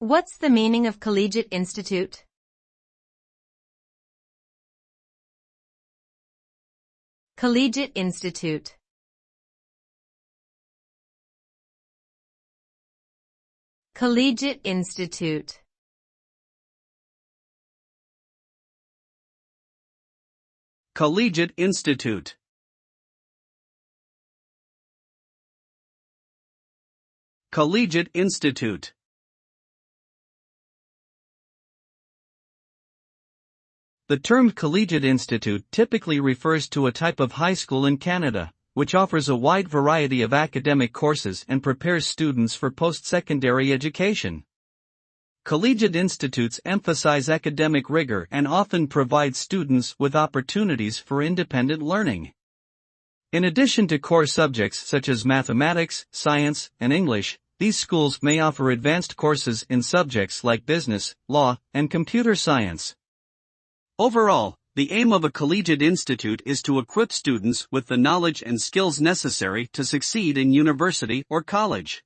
What's the meaning of collegiate institute? Collegiate institute. Collegiate institute. Collegiate institute. Collegiate institute. The term collegiate institute typically refers to a type of high school in Canada, which offers a wide variety of academic courses and prepares students for post-secondary education. Collegiate institutes emphasize academic rigor and often provide students with opportunities for independent learning. In addition to core subjects such as mathematics, science, and English, these schools may offer advanced courses in subjects like business, law, and computer science. Overall, the aim of a collegiate institute is to equip students with the knowledge and skills necessary to succeed in university or college.